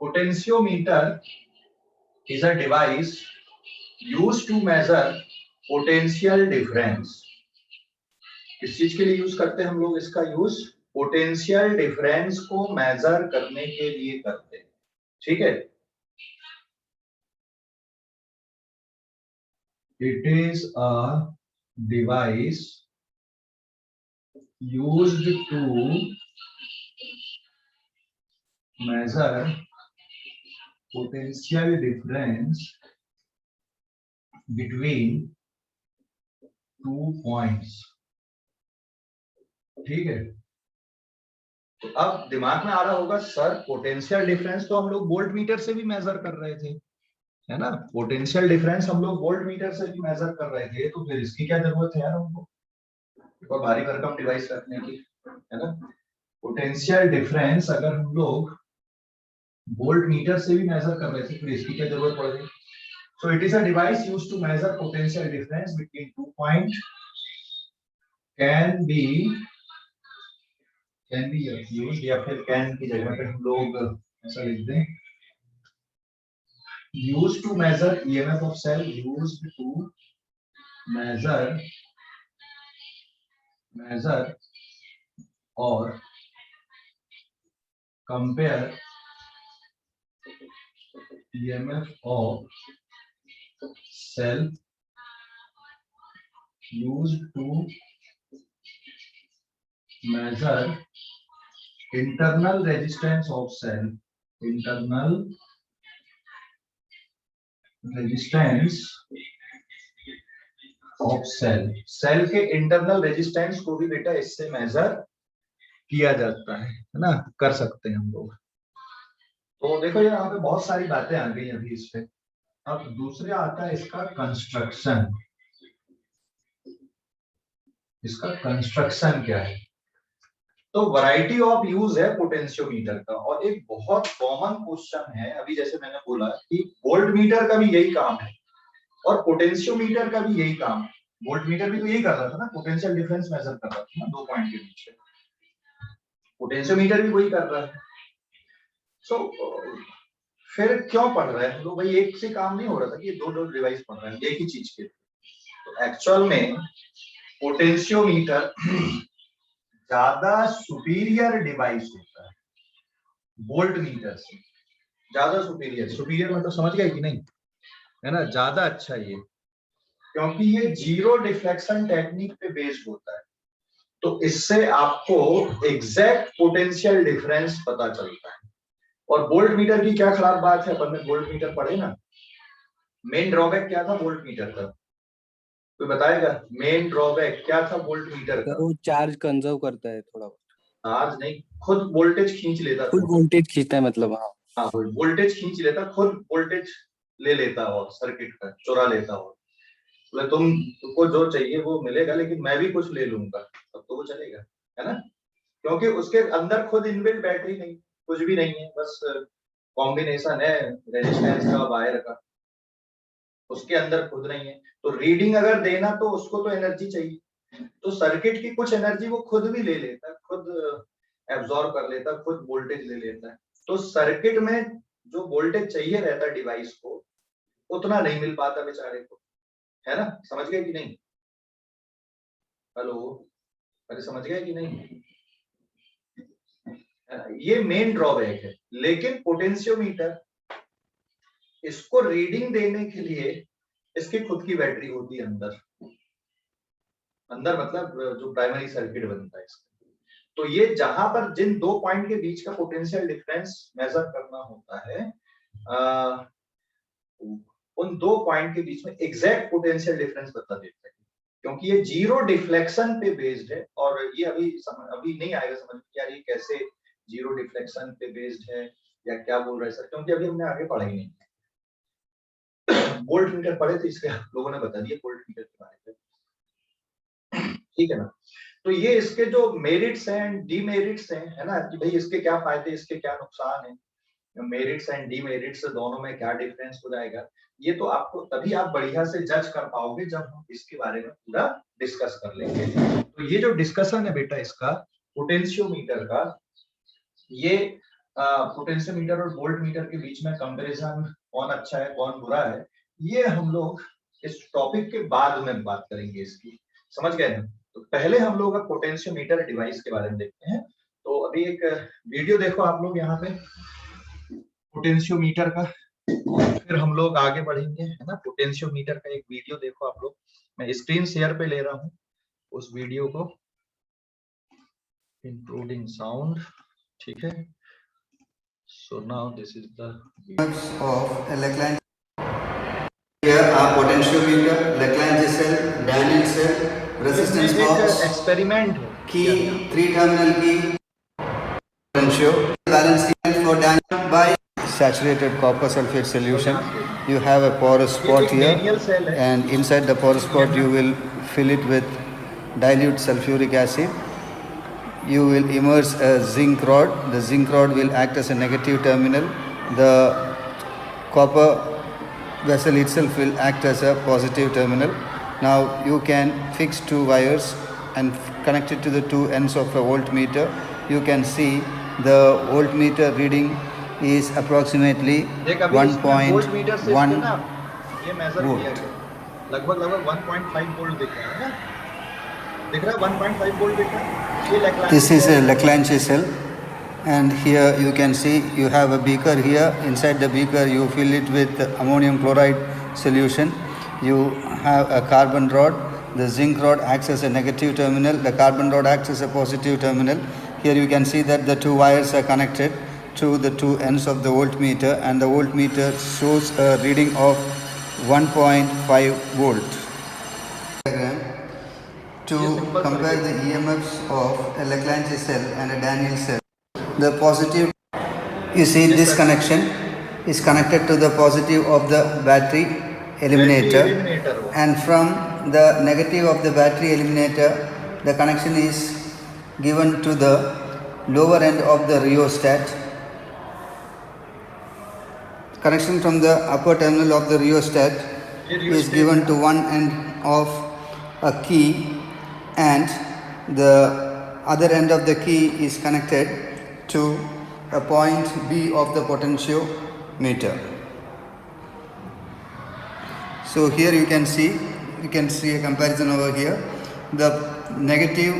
Potentiometer is a device used to measure potential difference. किस चीज के लिए यूज करते हैं हम लोग इसका यूज? पोटेंशियल डिफरेंस को मेजर करने के लिए करते हैं। ठीक है, it is a device used to measure potential difference between two points. ठीक है, तो अब दिमाग में आ रहा होगा सर पोटेंशियल डिफरेंस तो हम लोग वोल्ट मीटर से भी मेजर कर रहे थे, है ना? पोटेंशियल डिफरेंस हम लोग वोल्ट मीटर से भी मेजर कर रहे थे, तो फिर इसकी क्या जरूरत है यार हमको और भारी भरकम डिवाइस रखने की, है ना? पोटेंशियल डिफरेंस अगर हम लोग वोल्ट मीटर से भी मेजर कर रहे थे, फिर इसकी क्या जरूरत पड़ गई? So it is a device used to measure potential difference between two point, can be used, या फिर कैन की जगह पे हम लोग ऐसा लिख दें, used to measure EMF of cell, used to measure or compare EMF of cell, used to measure internal resistance of cell, internal resistance of cell, cell के इंटरनल रेजिस्टेंस को भी बेटा इससे मेजर किया जाता है ना? कर सकते हैं हम लोग। तो देखो यहाँ पे बहुत सारी बातें आ गई अभी इस पे। अब दूसरा आता है इसका कंस्ट्रक्शन। इसका कंस्ट्रक्शन क्या है? तो वैरायटी ऑफ यूज है पोटेंशियोमीटर का, और एक बहुत कॉमन क्वेश्चन है अभी जैसे मैंने बोला कि वोल्ट मीटर का भी यही काम है और पोटेंशियोमीटर का भी यही काम है। वोल्ट मीटर भी तो यही कर रहा था ना, पोटेंशियल डिफरेंस मेजर कर रहा था ना दो पॉइंट के बीच में। पोटेंशियोमीटर भी वही कर रहा है। सो फिर क्यों पढ़ रहे हैं लोग? भाई एक से काम नहीं हो रहा था कि दो दो डिवाइस पढ़ रहे हैं एक ही चीज के। तो एक्चुअल में पोटेंशियोमीटर ज्यादा सुपीरियर डिवाइस होता है वोल्ट मीटर से, ज्यादा सुपीरियर मतलब समझ गए कि नहीं, है ना? ज्यादा अच्छा ये, क्योंकि ये जीरो डिफ्लेक्शन टेक्निक पे बेस्ड होता है। तो इससे आपको एग्जैक्ट पोटेंशियल डिफरेंस पता चलता है। और वोल्ट मीटर की क्या खराब बात है? अपन ने वोल्ट मीटर पढ़े ना, मेन ड्रॉबैक क्या था वोल्ट मीटर का? कोई बताएगा मेन ड्रॉबैक क्या था वोल्ट मीटर का? वो चार्ज कंजर्व करता है थोड़ा। चार्ज नहीं, खुद वोल्टेज खींच लेता, खुद वोल्टेज खींचता है मतलब। हाँ वोल्टेज खींच लेता, खुद वोल्टेज ले लेता और सर्किट का चुरा लेता हो। तो तुमको जो चाहिए वो मिलेगा, लेकिन मैं भी कुछ ले लूंगा तब तो वो चलेगा, है ना? क्योंकि उसके अंदर खुद इनबिल्ट बैटरी नहीं, कुछ भी नहीं है, बस कॉम्बिनेशन है रेजिस्टेंस का वायर का, उसके अंदर खुद नहीं है। तो रीडिंग अगर देना तो उसको तो एनर्जी चाहिए, तो सर्किट की कुछ एनर्जी वो खुद भी ले लेता है, खुद एब्जॉर्ब कर लेता है, खुद वोल्टेज ले लेता है। तो सर्किट में जो वोल्टेज चाहिए रहता है डिवाइस को उतना नहीं मिल पाता बेचारे को, है ना? समझ गए कि नहीं? हेलो, अरे समझ गए कि नहीं? ये मेन ड्रॉबैक है। लेकिन पोटेंशियोमीटर इसको रीडिंग देने के लिए इसकी खुद की बैटरी होती है अंदर, अंदर मतलब जो प्राइमरी सर्किट बनता है इसका। तो ये जहां पर जिन दो पॉइंट के बीच का पोटेंशियल डिफरेंस मेजर करना होता है, उन दो पॉइंट के बीच में एग्जैक्ट पोटेंशियल डिफरेंस बता देता है, क्योंकि ये जीरो डिफ्लेक्शन पे बेस्ड है। और ये अभी नहीं आएगा समझ में यार ये कैसे जीरो डिफ्लेक्शन पे बेस्ड है या क्या बोल रहे हैं सर, क्योंकि अभी हमने आगे पढ़ा ही नहीं। वोल्ट मीटर पढ़े थे इसके लोगों ने बता दिया वोल्ट मीटर के बारे में, ठीक है ना? तो ये इसके जो मेरिट्स हैं एंड डीमेरिट्स हैं, है ना, कि भाई इसके क्या फायदे इसके क्या नुकसान है, मेरिट्स एंड डीमेरिट्स दोनों में क्या डिफरेंस हो जाएगा, ये तो आपको तभी आप बढ़िया से जज कर पाओगे जब हम इसके बारे में पूरा डिस्कस कर लेंगे। तो ये जो डिस्कशन है बेटा इसका पोटेंशियोमीटर का, ये पोटेंशियोमीटर और वोल्ट मीटर के बीच में कंपैरिजन कौन अच्छा है कौन बुरा है, ये हम लोग इस टॉपिक के बाद में बात करेंगे इसकी, समझ गए ना। तो पहले हम लोग अब पोटेंशियोमीटर डिवाइस के बारे में देखते हैं। तो अभी एक वीडियो देखो आप लोग यहाँ पे पोटेंशियोमीटर का, फिर हम लोग आगे बढ़ेंगे, है ना। पोटेंशियोमीटर का एक वीडियो देखो आप लोग, मैं स्क्रीन शेयर पे ले रहा हूँ उस वीडियो को, इंक्लूडिंग साउंड, ठीक है। So now this is the of a Lagrange. Here are potentiometer, Lagrange cell, Daniell cell, resistance box, experiment key, 3-terminal key, potentio, valence for Daniell by saturated copper sulfate solution. You have a porous spot here, and inside the porous spot you will fill it with dilute sulfuric acid. You will immerse a zinc rod. The zinc rod will act as a negative terminal. The copper vessel itself will act as a positive terminal. Now you can fix 2 wires and connect it to the 2 ends of a voltmeter. You can see the voltmeter reading is approximately 1.1 ये major किया गया, लगभग 1.5 volt दिख रहा है ना, दिख रहा है 1.5 वोल्ट दिख रहा है। This is a Lagrange cell, and here you can see you have a beaker here. Inside the beaker you fill it with ammonium chloride solution. You have a carbon rod. The zinc rod acts as a negative terminal. The carbon rod acts as a positive terminal. Here you can see that the 2 wires are connected to the 2 ends of the voltmeter, and the voltmeter shows a reading of 1.5 volt. To compare the EMFs of a Lagrange cell and a Daniell cell. The positive, you see this connection is connected to the positive of the battery eliminator, and from the negative of the battery eliminator the connection is given to the lower end of the rheostat. Connection from the upper terminal of the rheostat is given to one end of a key, and the other end of the key is connected to a point B of the potentiometer. So here you can see a comparison over here. The negative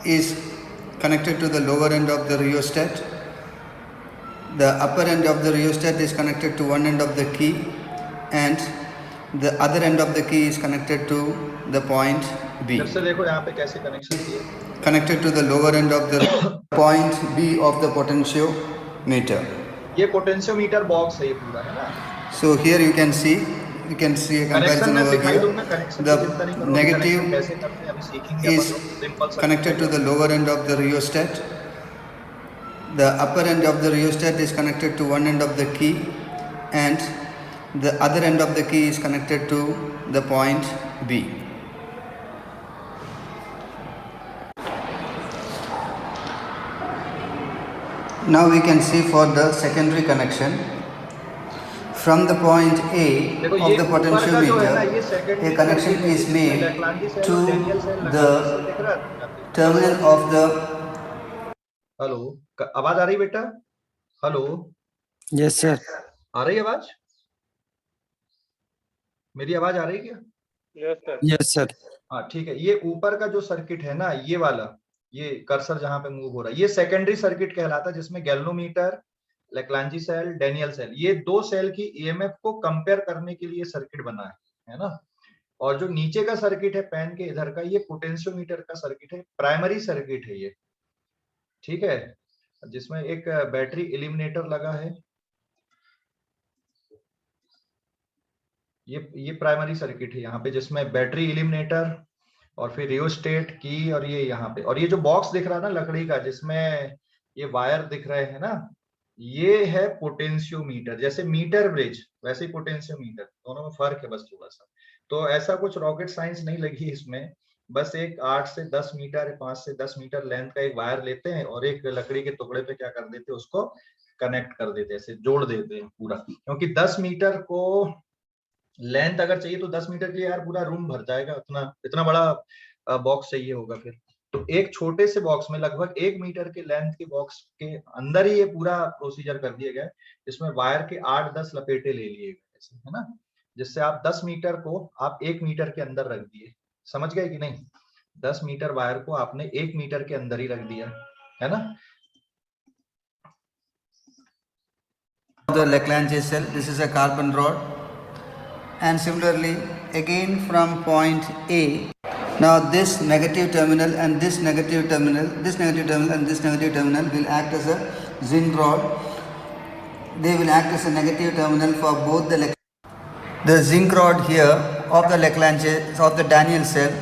is connected to the lower end of the rheostat. The upper end of the rheostat is connected to one end of the key, and the other end of the key is connected to the point B. से देखो यहाँ पे कैसे connection किए, connected to the lower end of the point B of the potentiometer. ये potentiometer box है ये पूरा, है ना। So here you can see a comparison over here. The negative is connected to the lower end of the rheostat. The upper end of the rheostat is connected to one end of the key, and the other end of the key is connected to the point B. Now we can see for the secondary connection. From the point A of the potentiometer, a connection is made to the terminal of the. Hello, आवाज आ रही बेटा? Hello, yes sir, आ रही आवाज? मेरी आवाज आ रही क्या? Yes sir. हाँ ठीक है। ये ऊपर का जो सर्किट है ना, ये वाला, ये कर्सर जहां पे मूव हो रहा है, ये सेकेंडरी सर्किट कहलाता है, जिसमें गैल्वेनोमीटर, लैग्रांजी सेल, डैनियल सेल, ये 2 सेल की ईएमएफ को कंपेयर करने के लिए सर्किट बना है ना। और जो नीचे का सर्किट है पैन के इधर का, ये पोटेंशियोमीटर का सर्किट है, प्राइमरी सर्किट है ये, ठीक है, जिसमें एक बैटरी एलिमिनेटर लगा है। ये प्राइमरी सर्किट है यहाँ पे, जिसमें बैटरी एलिमिनेटर और फिर रियोस्टेट की, और ये यहाँ पे, और ये जो बॉक्स दिख रहा है ना लकड़ी का, जिसमें ये वायर दिख रहे हैं ना, ये है पोटेंशियोमीटर। जैसे मीटर ब्रिज वैसे ही पोटेंशियोमीटर, दोनों में फर्क है बस थोड़ा सा। तो ऐसा कुछ रॉकेट साइंस नहीं लगी इसमें, बस एक 8 से 10 मीटर, 5 से 10 मीटर लेंथ का एक वायर लेते हैं और एक लकड़ी के टुकड़े पे क्या कर देते हैं, उसको कनेक्ट कर देते हैं, ऐसे जोड़ देते हैं पूरा। क्योंकि 10 मीटर को लेंथ अगर चाहिए तो 10 मीटर के लिए यार पूरा रूम भर जाएगा, इतना बड़ा बॉक्स चाहिए होगा फिर, तो एक छोटे से बॉक्स में लगभग 1 मीटर के लेंथ के बॉक्स के अंदर ही ये पूरा प्रोसीजर कर दिया गया है। इसमें वायर के 8-10 लपेटे ले लिए गए, है ना, जिससे आप 10 मीटर को आप 1 मीटर के अंदर रख दिए। समझ गए कि नहीं? 10 मीटर वायर को आपने 1 मीटर के अंदर ही रख दिया, है ना। The Lagrange cell, this is a carbon rod, and similarly again from point A. Now this negative terminal and this negative terminal, this negative terminal and this negative terminal will act as a zinc rod. They will act as a negative terminal for both the zinc rod here of the Lagrange of the Daniell cell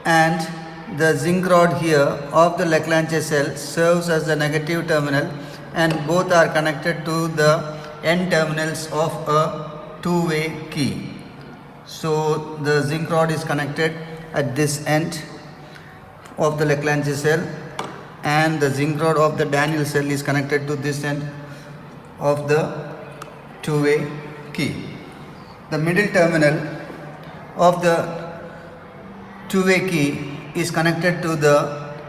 and the zinc rod here of the Lagrange cell serves as the negative terminal, and both are connected to the end terminals of a two-way key. So the zinc rod is connected at this end of the Lagrange cell, and the zinc rod of the Daniell cell is connected to this end of the two-way key. The middle terminal of the two-way key is connected to the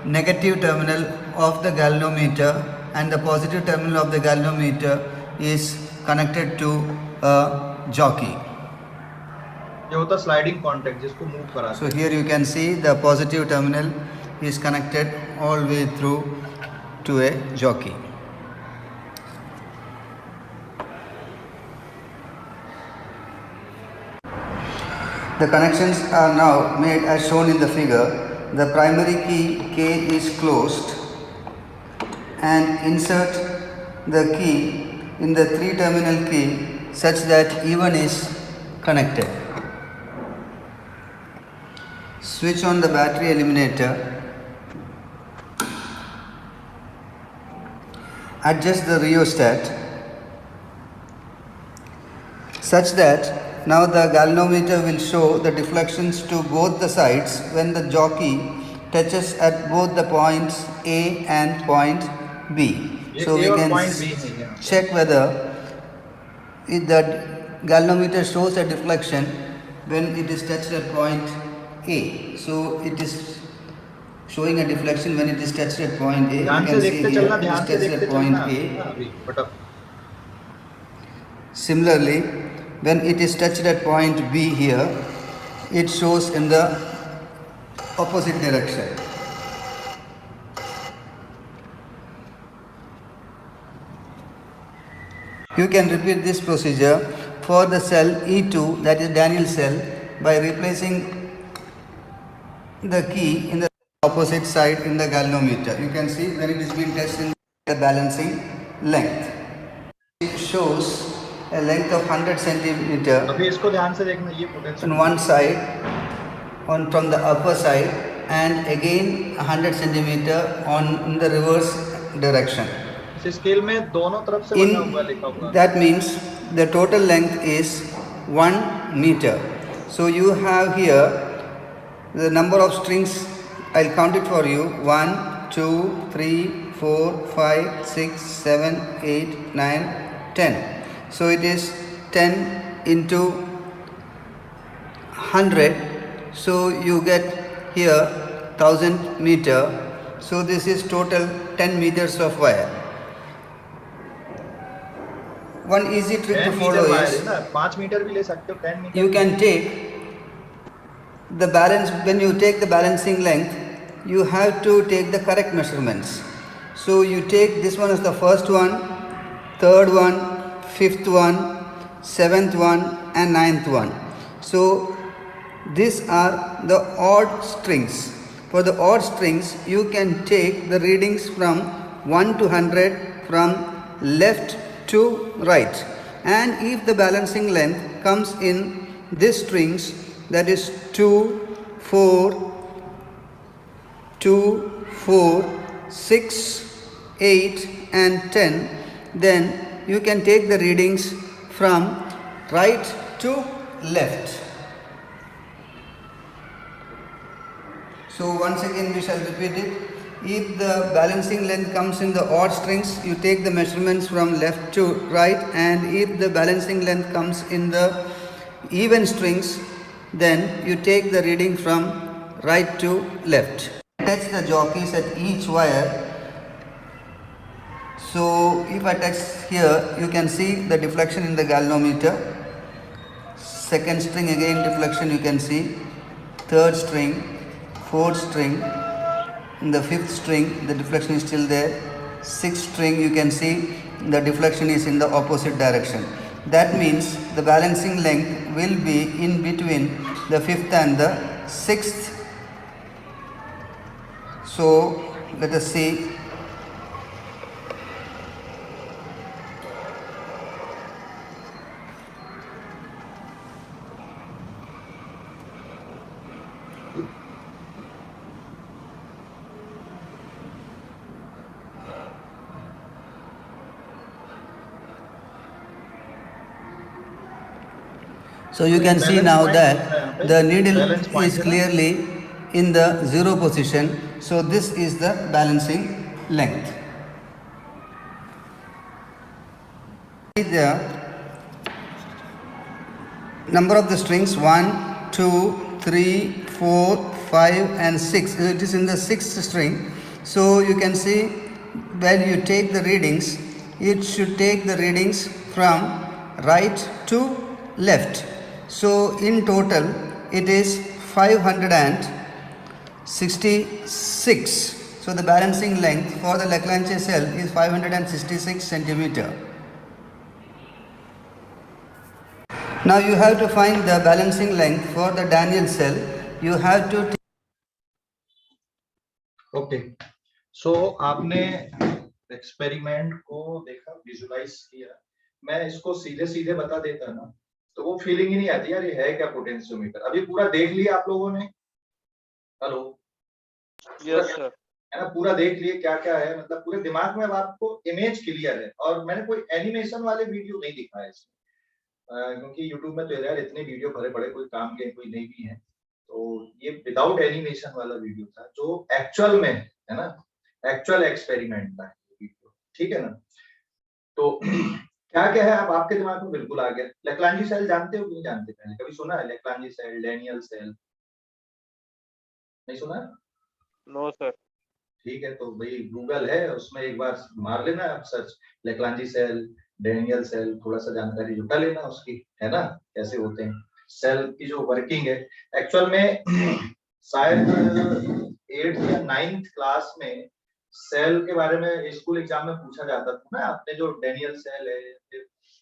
negative terminal of the galvanometer, and the positive terminal of the galvanometer is connected to a jockey. ये होता sliding contact जिसको move करा। So here you can see the positive terminal is connected all the way through to a jockey. The connections are now made as shown in the figure. The primary key K is closed, and insert the key in the 3-terminal key such that E1 is connected. Switch on the battery eliminator. Adjust the rheostat such that now the galvanometer will show the deflections to both the sides when the jockey touches at both the points A and point B. So we can check whether if the galvanometer shows a deflection when it is touched at point A. So it is showing a deflection when it is touched at point A. You can see here it is touched at point A. Similarly, when it is touched at point B here, it shows in the opposite direction. You can repeat this procedure for the cell E2, that is Daniell cell, by replacing the key in the opposite side in the galvanometer. You can see when it is being tested in the balancing length. It shows a length of 100 centimeter अभी इसको ध्यान से देखना, ये potential on one side, on from the upper side, and again 100 centimeter on the reverse direction. इस scale में दोनों तरफ से बना हुआ लिखा हुआ। That means the total length is 1 meter. So you have here the number of strings. I'll count it for you. 1, 2, 3, 4, 5, 6, 7, 8, 9, 10. So it is 10 into 100. So you get here 1000 meter. So this is total 10 meters of wire. One easy trick to follow is 5 metre भी ले सकते हो, 10 metre. you can take the balance. When you take the balancing length, you have to take the correct measurements. So you take this one as the first one, third one, fifth one, seventh one, and ninth one. So these are the odd strings. For the odd strings, you can take the readings from 1 to 100 from left to right, and if the balancing length comes in these strings, that is 2, 4, 2, 4, 6, 8 and 10, then you can take the readings from right to left. So once again we shall repeat it. If the balancing length comes in the odd strings, you take the measurements from left to right, and if the balancing length comes in the even strings, then you take the reading from right to left. Touch the jockeys at each wire. So if I touch here, you can see the deflection in the galvanometer. Second string again deflection you can see. Third string, fourth string, in the fifth string the deflection is still there. Sixth string you can see the deflection is in the opposite direction. That means the balancing length will be in between the fifth and the sixth. So let us see. So you can see now that the needle is clearly in the zero position. So this is the balancing length. The number of the strings 1, 2, 3, 4, 5 and 6. It is in the sixth string. So you can see when you take the readings, it should take the readings from right to left. So in total it is 566. So the balancing length for the Leclanché cell is 566 centimeter. Now you have to find the balancing length for the Daniell cell. You have to okay so आपने experiment को देखा, visualise किया. मैं इसको सीधे सीधे बता देता ना तो वो फीलिंग ही नहीं आती यार ये है क्या पोटेंशियोमीटर. अभी पूरा देख लिया आप लोगों ने. हेलो. Yes sir. है ना, पूरा देख लिए क्या क्या है, मतलब पूरे दिमाग में अब आपको इमेज क्लियर है. और मैंने कोई एनिमेशन वाले वीडियो नहीं दिखाए इसमें क्योंकि यूट्यूब में तो यार इतने वीडियो भरे पड़े, कोई काम के कोई नहीं भी है. तो ये विदाउट एनिमेशन वाला वीडियो था जो एक्चुअल में है ना, एक्चुअल एक्सपेरिमेंट था वीडियो. ठीक है ना. तो क्या क्या है अब आपके दिमाग में बिल्कुल आ गया. लेक्लांजी सेल जानते हो कि नहीं जानते? पहले कभी सुना है लेक्लांजी सेल, डैनियल सेल? नहीं सुना? No sir. ठीक है, तो भाई गूगल है उसमें एक बार मार लेना आप सर्च, लेक्लांजी सेल, डैनियल सेल, थोड़ा सा जानकारी जुटा लेना उसकी, है ना, कैसे होते हैं सेल की जो वर्किंग है. एक्चुअल में शायद 8th या 9th क्लास में सेल के बारे में स्कूल एग्जाम में पूछा जाता था ना. आपने जो डैनियल सेल है,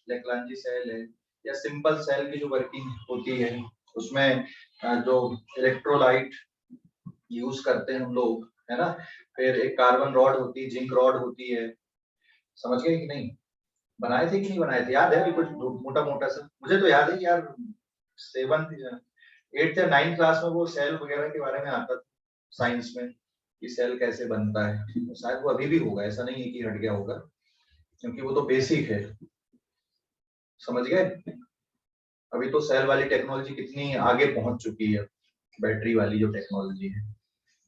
लेक्लांजी सेल है या सिंपल सेल की जो वर्किंग होती है उसमें जो इलेक्ट्रोलाइट यूज करते हैं हम लोग, है ना. फिर एक कार्बन रॉड होती है, जिंक रॉड होती है. समझ गए कि नहीं? बनाए थे कि नहीं बनाए थे? याद है अभी कुछ मोटा मोटा सा? मुझे तो याद है कि यार 7th 8th या 9th क्लास में वो सेल वगैरह के बारे में आता था साइंस में कि सेल कैसे बनता है. तो शायद वो अभी भी होगा, ऐसा नहीं है कि हट गया होगा क्योंकि वो तो बेसिक है. समझ गए? अभी तो सेल वाली टेक्नोलॉजी कितनी आगे पहुंच चुकी है. बैटरी वाली जो टेक्नोलॉजी है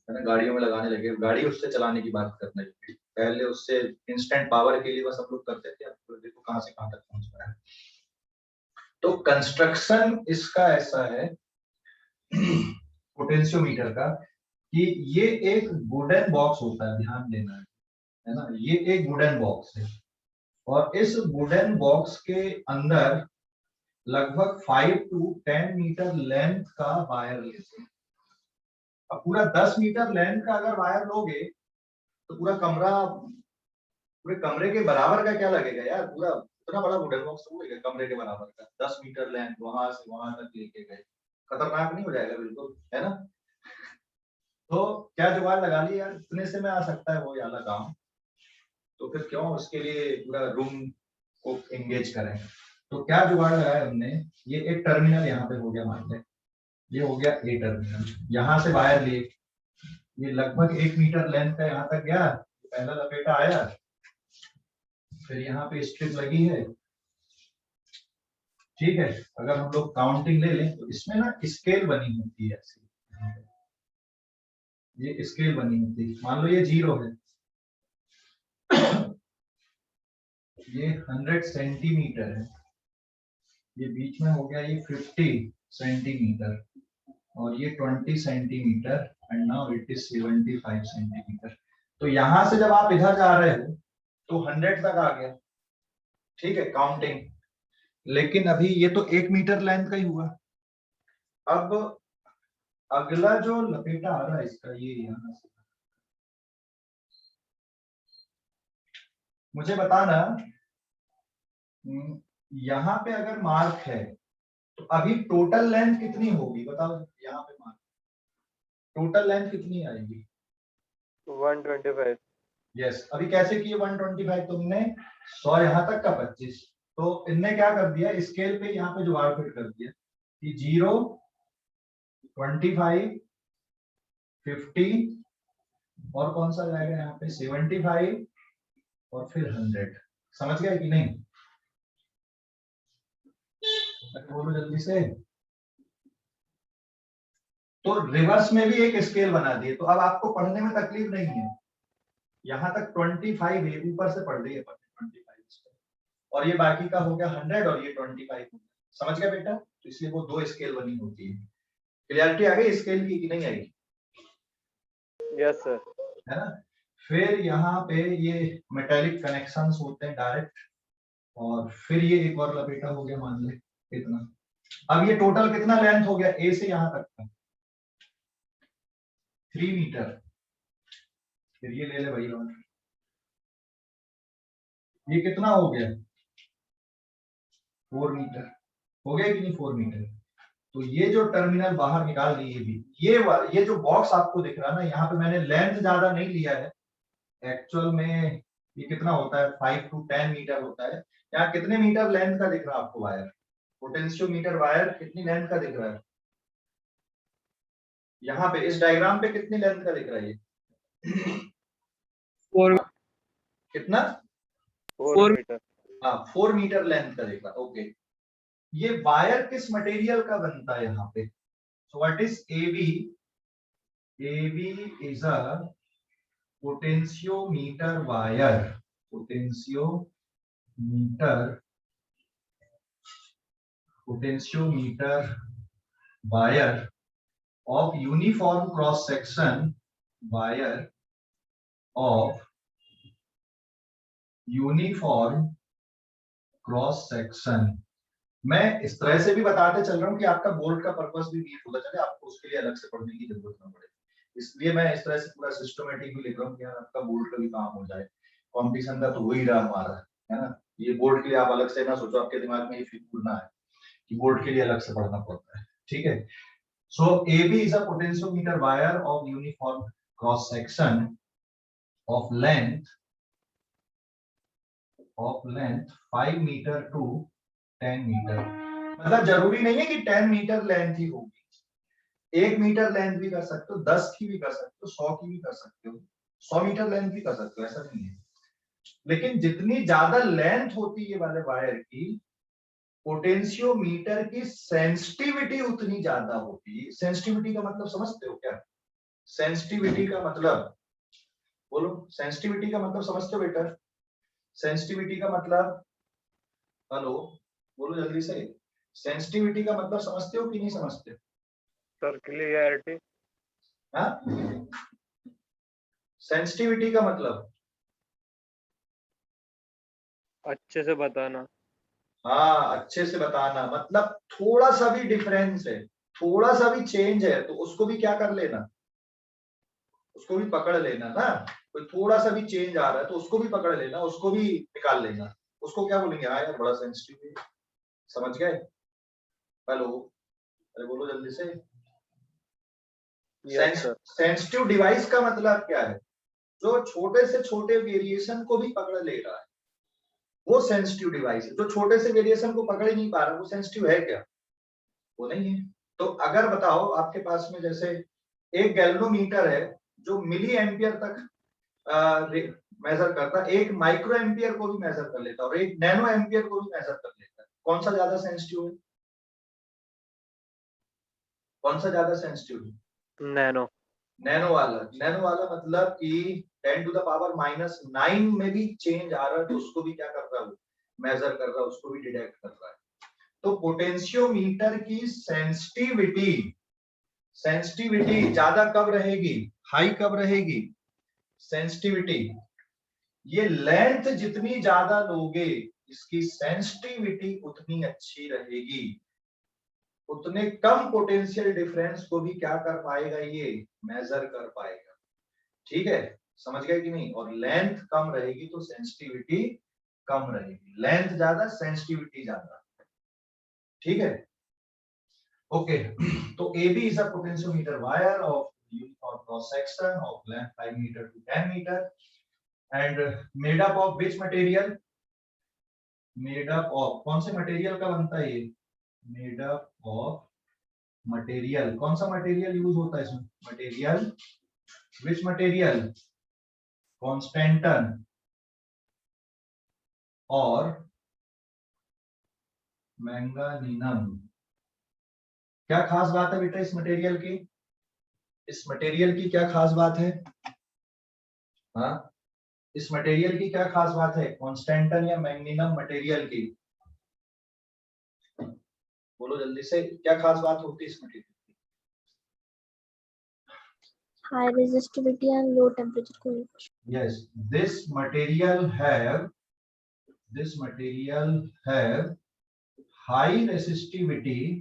ना, गाड़ियों में लगाने लगे. गाड़ी उससे चलाने की बात करने लगे. पहले उससे इंस्टेंट पावर के लिए बस हम लोग करते थे. अब तो देखो कहां से कहां तक पहुंच रहा है. तो कंस्ट्रक्शन इसका ऐसा है पोटेंशियोमीटर का कि ये एक वुडन बॉक्स होता है, ध्यान देना है ना. ये एक वुडन बॉक्स है और इस वुडन बॉक्स के अंदर लगभग 5 to 10 मीटर लेंथ का वायर लेते हैं. अब पूरा 10 मीटर लेंथ का अगर वायर लोगे तो पूरे कमरे के बराबर का क्या लगेगा यार. पूरा इतना बड़ा वुडन बॉक्स होगा कमरे के बराबर का, 10 मीटर लेंथ, वहां से वहां तक लेके गए. खतरनाक नहीं हो जाएगा बिल्कुल, है ना. तो क्या जुगाड़ लगा लिया यार, इतने से में आ सकता है वो वाला काम. तो फिर क्यों उसके लिए पूरा रूम को एंगेज करें. तो क्या जुगाड़ लगाया हमने, ये एक टर्मिनल यहाँ पे हो गया, मान लें ये हो गया ए टर्मिनल. यहाँ से वायर लिए, ये लगभग 1 मीटर लेंथ का यहाँ तक गया, पहला लपेटा आया, फिर यहाँ पे स्ट्रिप लगी है. ठीक है, अगर हम लोग काउंटिंग ले लें तो इसमें ना स्केल बनी होती है ऐसी, ये स्केल बनी होती है. मान लो ये 0 है, ये 100 सेंटीमीटर है, ये बीच में हो गया ये 50 सेंटीमीटर, और ये 20 centimetre and now it is 75 centimetre. तो यहां से जब आप इधर जा रहे हो तो 100 तक आ गया, ठीक है, काउंटिंग। लेकिन अभी ये तो 1 मीटर लेंथ का ही हुआ। अब अगला जो लपेटा आ रहा है इसका, ये यहाँ से, मुझे बताना यहाँ पे अगर मार्क है तो अभी टोटल लेंथ कितनी होगी बताओ। यहाँ पे मार्क, टोटल लेंथ कितनी आएगी? 125। यस, अभी कैसे किए 125? तुमने 100 यहाँ तक का 25, तो इनने क्या कर दिया, स्केल पे यहाँ पे जुगाड़ फिट कर दिया कि 0, 25, 50 और कौन सा जाएगा यहाँ पे 75 और फिर 100। समझ गए कि नहीं? बोलो जल्दी से। तो रिवर्स में भी एक स्केल बना दिए, तो अब आपको पढ़ने में तकलीफ नहीं है। यहाँ तक 25 है, ऊपर से पढ़ रही है 25, और ये बाकी का हो गया 100 और ये 25 हो गया। समझ गया बेटा? तो इसलिए वो दो स्केल बनी होती है। क्लियरिटी आ गई स्केल की कि नहीं आई? Yes sir. है ना? फिर यहाँ पे ये मेटेलिक कनेक्शंस होते हैं डायरेक्ट, और फिर ये एक और लपेटा हो गया, मान ले कितना। अब ये टोटल कितना लेंथ हो गया ए से यहाँ तक का? 3 मीटर। फिर ये ले ले भाई, और ये कितना हो गया? 4 मीटर हो गया कि नहीं? 4 मीटर। तो ये जो टर्मिनल बाहर निकाल दिए भी, ये जो बॉक्स आपको दिख रहा है ना, यहाँ पे मैंने लेंथ ज्यादा नहीं लिया है। एक्चुअल में ये कितना होता है, 5 to 10 मीटर होता है। यहाँ कितने मीटर लेंथ का दिख रहा है आपको वायर? पोटेंशियोमीटर वायर कितनी लेंथ का दिख रहा है? यहाँ पे इस डायग्राम पे कितनी लेंथ का दिख रहा है ये? 4 कितना? 4 मीटर। हाँ, 4 मीटर लेंथ का दिख रहा है। ओके, ये वायर किस मटेरियल का बनता है यहाँ पे? So what is AB? AB is a potentiometer wire. Potentiometer wire of uniform cross section, wire of uniform cross section। मैं इस तरह से भी बताते चल रहा हूँ कि आपका बोर्ड का पर्पस भी मीट होता चले, आपको उसके लिए अलग से पढ़ने की जरूरत ना पड़े। इसलिए मैं इस तरह से पूरा सिस्टमेटिक भी लिख रहा हूँ कि यार आपका बोर्ड का भी काम हो जाए। कॉम्पिटिशन का तो हो ही रहा हमारा, है ना? ये बोर्ड के लिए आप अलग से ना सोचो, आपके दिमाग में ये फिक्र ना है कि बोर्ड के लिए अलग से पढ़ना पड़ता है। ठीक है? So AB is a potentiometer wire of uniform cross section of length 5 meter to 10 meter। मतलब जरूरी नहीं है कि 10 मीटर लेंथ ही होगी, 1 मीटर लेंथ भी कर सकते हो, 10 की भी कर सकते हो, 100 की भी कर सकते हो, 100 मीटर लेंथ भी कर सकते हो, ऐसा नहीं है। लेकिन जितनी ज्यादा लेंथ होती है वाले वायर की, पोटेंशियोमीटर की सेंसिटिविटी उतनी ज्यादा होती है। सेंसिटिविटी का मतलब समझते हो क्या? सेंसिटिविटी का मतलब बोलो, सेंसिटिविटी का मतलब समझते हो बेटा? सेंसिटिविटी का मतलब, हेलो बोलो जल्दी से, सेंसिटिविटी का मतलब समझते हो कि नहीं समझते? Sir clarity. हाँ, सेंसिटिविटी का मतलब अच्छे से बताना। हाँ, अच्छे से बताना, मतलब थोड़ा सा भी डिफरेंस है, थोड़ा सा भी चेंज है तो उसको भी क्या कर लेना, उसको भी पकड़ लेना ना। कोई थोड़ा सा भी चेंज आ रहा है तो उसको भी पकड़ लेना, उसको भी निकाल लेना। उसको क्या बोलेंगे? हाँ यार बड़ा सेंसिटिव है। समझ गए? हेलो, अरे बोलो जल्दी से। सेंसिटिव डिवाइस का मतलब क्या है? जो छोटे से छोटे वेरिएशन को भी पकड़ ले रहा है, वो सेंसिटिव डिवाइस है। जो छोटे से वेरिएशन को पकड़ ही नहीं पा रहा, वो सेंसिटिव है क्या? वो नहीं है। तो अगर बताओ आपके पास में जैसे एक गैल्वेनोमीटर है जो मिली एम्पियर तक मेजर करता है, एक माइक्रो एम्पियर को भी मेजर कर लेता है और एक नैनो एम्पियर को भी मेजर कर लेता है, कौन सा ज्यादा सेंसिटिव है? कौन सा ज्यादा सेंसिटिव है? नैनो। नैनो वाला मतलब कि 10 to the power -9 में भी चेंज आ रहा है तो उसको भी क्या कर रहा है? मेजर कर रहा है, उसको भी डिटेक्ट कर रहा है। तो पोटेंशियोमीटर की सेंसिटिविटी सेंसिटिविटी ज्यादा कब रहेगी, हाई कब रहेगी, सेंसिटिविटी। ये लेंथ जितनी ज्यादा लोगे इसकी सेंसिटिविटी उतनी अच्छी रहेगी, उतने कम पोटेंशियल डिफरेंस को भी क्या कर पाएगा, ये मेजर कर पाएगा। ठीक है, समझ गए कि नहीं। और लेंथ कम रहेगी तो सेंसिटिविटी कम रहेगी, लेंथ ज्यादा सेंसिटिविटी ज्यादा। ठीक है, ओके। तो AB is a potentiometer wire of used for cross section of length 5 meter to 10 meter and made up of which material, made up of कौन से मटेरियल का बनता है ये, made up of मटेरियल, कौन सा मटेरियल यूज होता है इसमें, मटेरियल, which मटेरियल, कॉन्स्टेंटन और मैंगानीनम। क्या खास बात है बेटा इस मटेरियल की, इस मटेरियल की क्या खास बात है, हाँ इस मटेरियल की क्या खास बात है, कॉन्स्टेंटन या मैग्नीनम मटेरियल की, बोलो जल्दी से, क्या खास बात होती है इस मटेरियल की। high resistivity and low temperature coefficient. Yes, this material have high resistivity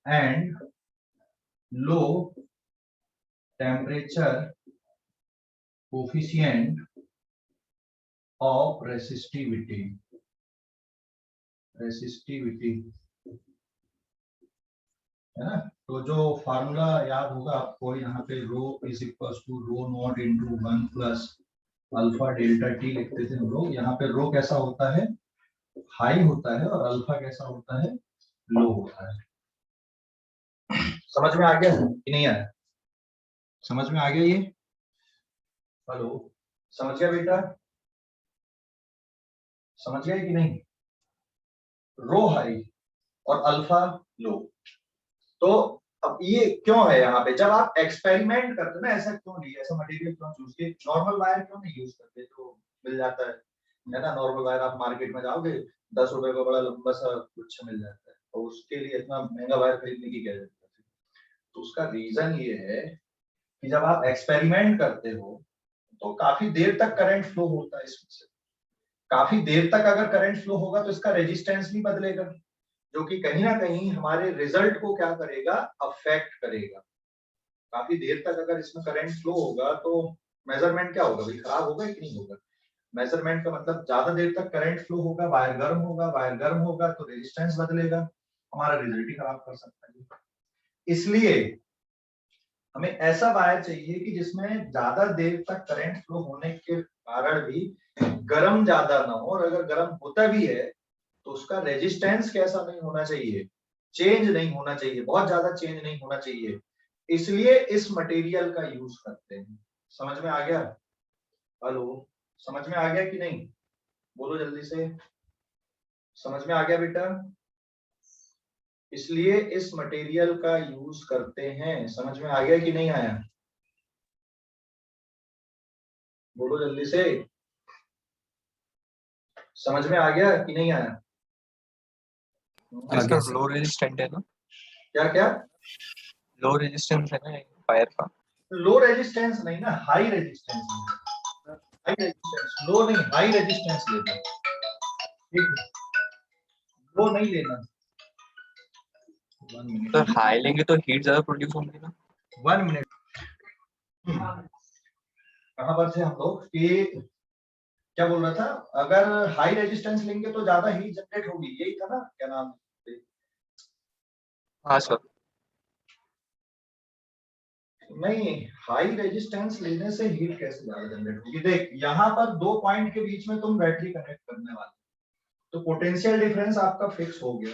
and low temperature coefficient of resistivity है ना। तो जो फार्मूला याद होगा आपको, यहाँ पे rho is equal to rho naught into 1 plus alpha delta T लिखते थे हम लोग। यहाँ पे रो कैसा होता है, हाई होता है, और अल्फा कैसा होता है, लो होता है। समझ में आ गया कि नहीं आया, समझ में आ गया ये, हेलो समझ गया बेटा, समझ गया कि नहीं। रो हाई और अल्फा लो। तो अब ये क्यों है यहाँ पे, जब आप एक्सपेरिमेंट करते हो ना, ऐसा क्यों लिए, ऐसा मटेरियल क्यों चूज किए, नॉर्मल वायर क्यों नहीं यूज करते, तो मिल जाता है ना। नॉर्मल वायर आप मार्केट में जाओगे 10 रुपए का बड़ा लंबा सा गुच्छा मिल जाता है, और उसके लिए इतना महंगा वायर खरीदने की क्या जरूरत है। तो उसका रीजन ये है कि जब आप एक्सपेरिमेंट करते हो तो काफी देर तक करंट फ्लो होता है इसमें से, काफी देर तक अगर करंट फ्लो होगा तो इसका रेजिस्टेंस भी बदलेगा, जो कि कहीं ना कहीं हमारे रिजल्ट को क्या करेगा, अफेक्ट करेगा। काफी देर तक अगर इसमें करंट फ्लो होगा तो मेजरमेंट क्या होगा भाई, खराब होगा कि नहीं होगा। मेजरमेंट का मतलब ज्यादा देर तक करंट फ्लो होगा, वायर गर्म होगा, वायर गर्म होगा तो रेजिस्टेंस बदलेगा, हमारा रिजल्ट ही खराब कर सकता है। इसलिए हमें ऐसा वायर चाहिए कि जिसमें ज्यादा देर तक करंट फ्लो होने के कारण भी गर्म ज्यादा ना हो, और अगर गर्म होता भी है तो उसका रेजिस्टेंस कैसा नहीं होना चाहिए, चेंज नहीं होना चाहिए, बहुत ज्यादा चेंज नहीं होना चाहिए। इसलिए इस मटेरियल का यूज करते हैं। समझ में आ गया, हेलो समझ में आ गया कि नहीं, बोलो जल्दी से, समझ में आ गया बेटा। इसलिए इस मटेरियल का यूज करते हैं, समझ में आ गया कि नहीं आया, बोलो जल्दी से, समझ में आ गया कि नहीं आया। इसका लो रेजिस्टेंट है ना, क्या क्या, लो रेजिस्टेंस है ना वायर का, लो रेजिस्टेंस नहीं ना, हाई रेजिस्टेंस, हाई रेजिस्टेंस, लो नहीं, हाई रेजिस्टेंस लेना, ठीक है, लो नहीं लेना। तो हाई लेंगे तो हीट ज्यादा प्रोड्यूस होगी ना। 1 मिनट, कहां पर थे हम लोग कि क्या बोल रहा था, अगर हाई रेजिस्टेंस लेंगे तो ज्यादा हीट जनरेट होगी, यही था ना, क्या नाम। हाँ सर, नहीं, हाई रेजिस्टेंस लेने से हीट कैसे ज्यादा जनरेट होगी। देख यहाँ पर 2 पॉइंट के बीच में तुम बैटरी कनेक्ट करने वाले, तो पोटेंशियल डिफरेंस आपका फिक्स हो गया,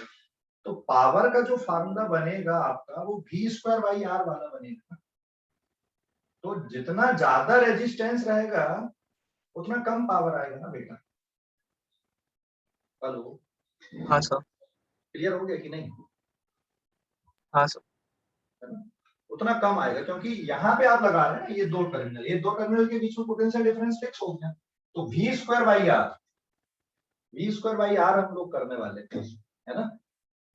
तो पावर का जो फार्मूला बनेगा आपका वो V²/R वाला बनेगा। तो जितना ज्यादा रेजिस्टेंस रहेगा उतना कम पावर आएगा ना बेटा। हेलो, हाँ सर, क्लियर हो गया कि नहीं। हाँ सर, उतना कम आएगा, क्योंकि यहाँ पे आप लगा रहे हैं ना ये 2 टर्मिनल, ये 2 टर्मिनल के बीच में पोटेंशियल डिफरेंस फिक्स हो गया, तो V²/R हम लोग करने वाले थे। है ना,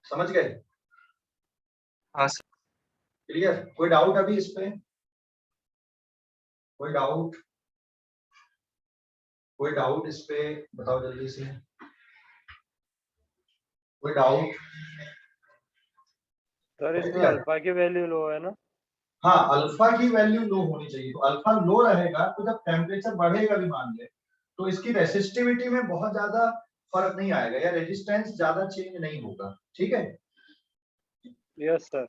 समझ गए? हाँ सर। क्लियर? कोई डाउट अभी इस पे? कोई डाउट? कोई डाउट इस पे बताओ जल्दी से, कोई डाउट? सर इसमें अल्फा की वैल्यू लो है ना? हाँ, अल्फा की वैल्यू लो होनी चाहिए। तो अल्फा लो रहेगा तो जब टेम्परेचर बढ़ेगा भी मान ले, तो इसकी रेसिस्टिविटी में बहुत ज्यादा फर्क नहीं आएगा या रेजिस्टेंस ज्यादा चेंज नहीं होगा। ठीक है? Yes sir.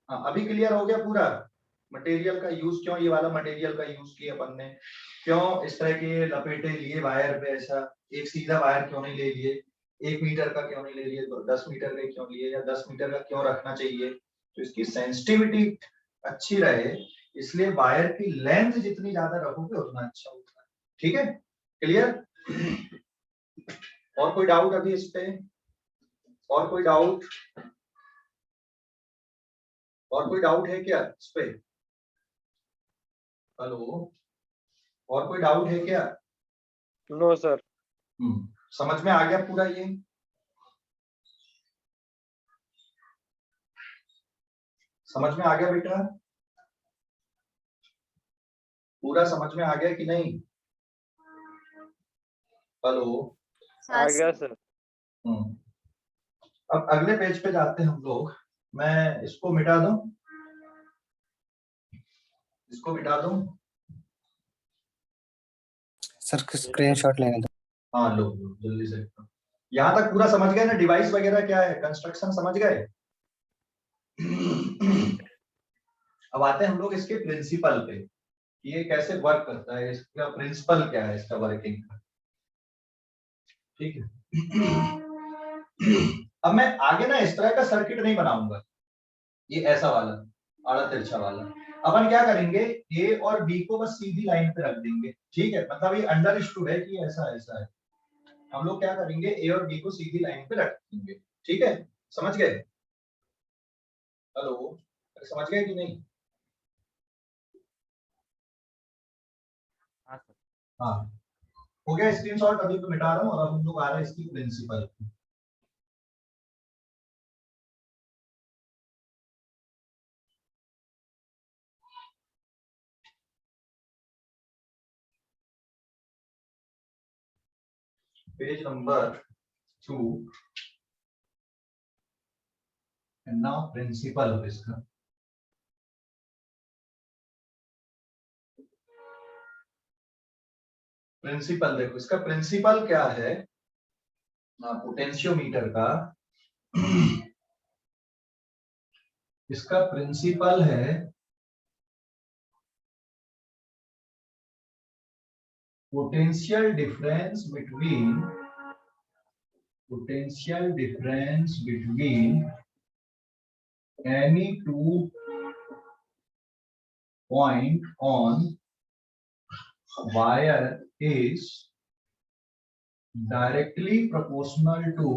हाँ, अभी क्लियर हो गया पूरा? मटेरियल का यूज, क्यों ये वाला मटेरियल का यूज किया अपन ने, क्यों इस तरह के लपेटे लिए वायर पे, ऐसा एक सीधा वायर क्यों नहीं ले लिए, 1 मीटर का क्यों नहीं ले लिए, तो 10 मीटर का क्यों लिए, या 10 मीटर का क्यों रखना चाहिए? तो इसकी सेंसिटिविटी अच्छी रहे, इसलिए वायर की लेंथ जितनी ज्यादा रखोगे उतना अच्छा होता है। ठीक है? क्लियर? और कोई डाउट अभी इस पे? और कोई डाउट? और कोई डाउट है क्या इस पे? हेलो, और कोई डाउट है क्या? No sir. समझ में आ गया पूरा ये? समझ में आ गया बेटा? पूरा समझ में आ गया कि नहीं? हेलो, आ गया सर। अब अगले पेज पे जाते हैं हम लोग। मैं इसको मिटा दूं, इसको मिटा दूं? सर स्क्रीनशॉट लेने दो। हाँ लो लो जल्दी से। यहाँ तक पूरा समझ गए ना? डिवाइस वगैरह क्या है, कंस्ट्रक्शन समझ गए? अब आते हैं हम लोग इसके प्रिंसिपल पे, ये कैसे वर्क करता है, इसका प्रिंसिपल क्या है, इसका वर्किंग का। ठीक है? अब मैं आगे ना इस तरह का सर्किट नहीं बनाऊंगा, ये ऐसा वाला आड़ा तिरछा वाला। अपन क्या करेंगे, ए और बी को बस सीधी लाइन पे रख देंगे। ठीक है? मतलब ये अंडरस्टूड है कि ऐसा ऐसा है। हम लोग क्या करेंगे, ए और बी को सीधी लाइन पे रख देंगे। ठीक है? समझ गए? हेलो, समझ गए कि नहीं? हाँ, हो गया स्क्रीनशॉट? अभी तो मिटा रहा हूँ और अब हम लोग आ रहे हैं इसकी principle. Page number 2 and now principle of इसका। प्रिंसिपल देखो, इसका प्रिंसिपल क्या है पोटेंशियोमीटर का। इसका प्रिंसिपल है potential difference between any two point on wire is directly proportional to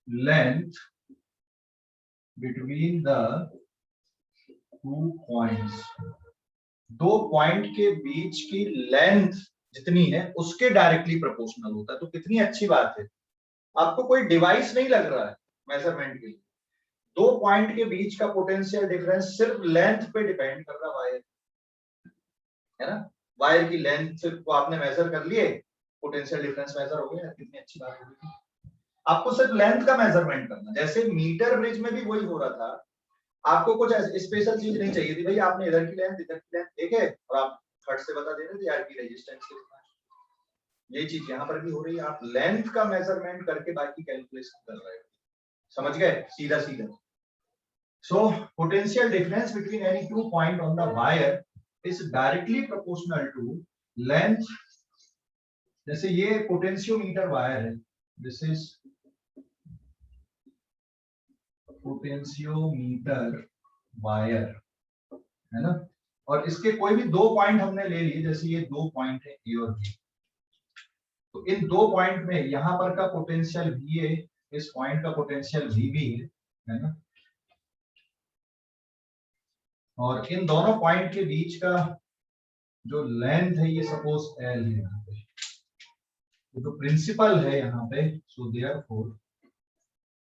length between the two points। दो पॉइंट के बीच की लेंथ जितनी है उसके डायरेक्टली प्रोपोर्शनल होता है। तो कितनी अच्छी बात है, आपको कोई डिवाइस नहीं लग रहा है मेजरमेंट के लिए। दो पॉइंट के बीच का पोटेंशियल डिफरेंस सिर्फ लेंथ पे डिपेंड कर रहा वायर, है ना? वायर की लेंथ को आपने मेजर कर लिए, पोटेंशियल डिफरेंस मेजर हो गया। कितनी अच्छी बात होगी। आपको सिर्फ लेंथ का मेजरमेंट करना, जैसे मीटर ब्रिज में भी वही हो रहा था। आपको कुछ स्पेशल चीज नहीं चाहिए थी भाई, आपने इधर की लेंथ इधर की लेंथ देखे और आप फट से बता दे रहे थे यार की रेजिस्टेंस कितना है। ये चीज यहाँ पर भी हो रही है, आप लेंथ का मेजरमेंट करके बाकी कैलकुलेशन कर रहे हो। समझ गए? सीधा सीधा। So potential difference between any two point on the wire is directly proportional to length. जैसे ये पोटेंशियोमीटर वायर है, दिस इज पोटेंशियोमीटर वायर, है ना? और इसके कोई भी दो पॉइंट हमने ले लिए, जैसे ये दो पॉइंट है ए और बी। तो इन दो पॉइंट में यहां पर का पोटेंशियल वी है, इस पॉइंट का पोटेंशियल वी भी है ना? और इन दोनों पॉइंट के बीच का जो लेंथ है ये सपोज L है यहाँ पे, जो प्रिंसिपल है यहाँ पे, so therefore